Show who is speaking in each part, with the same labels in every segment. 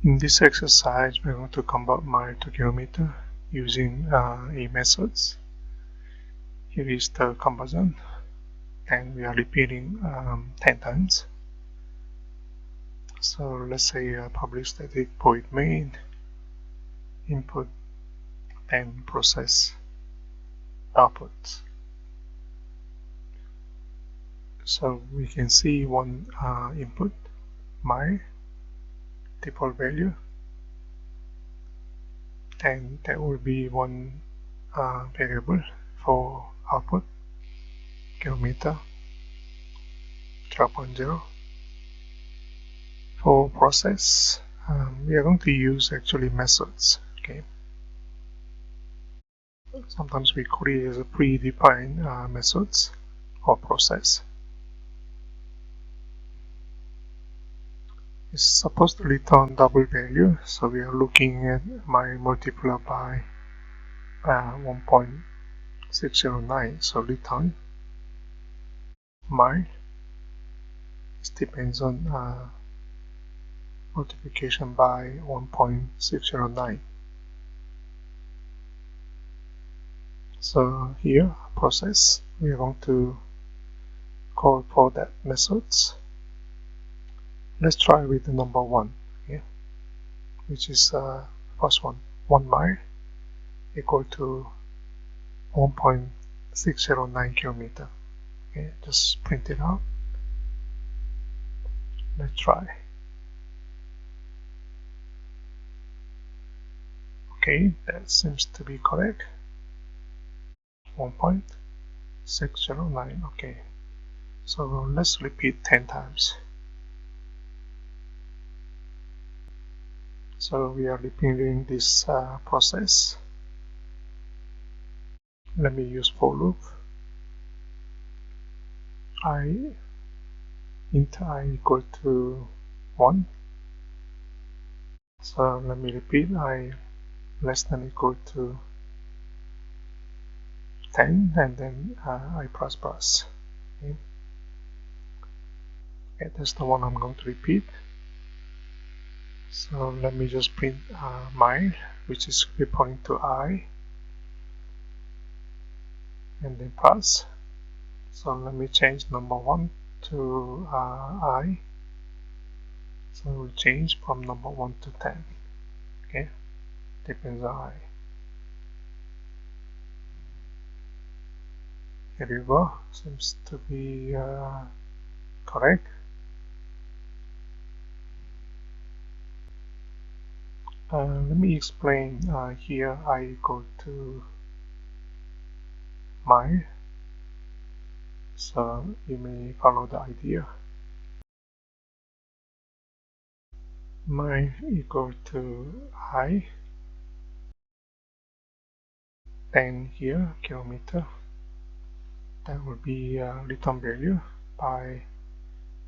Speaker 1: In this exercise, we're going to convert mile to kilometer using a methods. Here is the conversion, and we are repeating 10 times. So let's say public static void main input, then process output. So we can see one input, mile, default value, and there will be one variable for output, kilometer 0.0. For process, we are going to use actually methods. Okay. Sometimes we create a predefined methods or process. It's supposed to return double value, so we are looking at my multiplier by 1.609. So return mile. It depends on multiplication by 1.609. So here, process, we are going to call for that methods. Let's try with the number 1 here, which is first one. 1 mile equal to 1.609 kilometer. Okay, just print it out. Let's try. Okay, that seems to be correct. 1.609. Okay, so let's repeat 10 times. So we are repeating this process. Let me use for loop. Int I equal to 1. So let me repeat, I less than equal to 10, and then I plus plus. Okay. Okay, that's the one I'm going to repeat. So let me just print mile, which is referring to I, and then plus. So let me change number 1 to I. So we change from number 1 to 10. Okay, depends on I. Here you go. Seems to be correct. Let me explain here. I go to mile, so you may follow the idea. Mile equal to I, then here kilometer, that will be return value by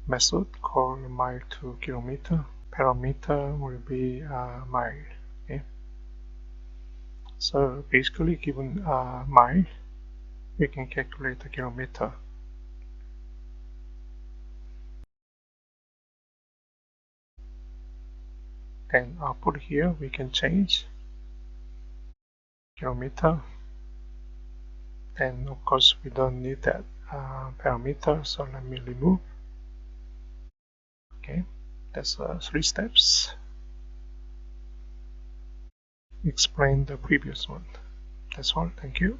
Speaker 1: method called mileToKilometer. Parameter will be mile. Okay. So basically, given mile, we can calculate the kilometer. Then output here we can change kilometer. Then of course we don't need that parameter, so let me remove. Okay, that's 3 steps. Explain the previous one. That's all. Thank you.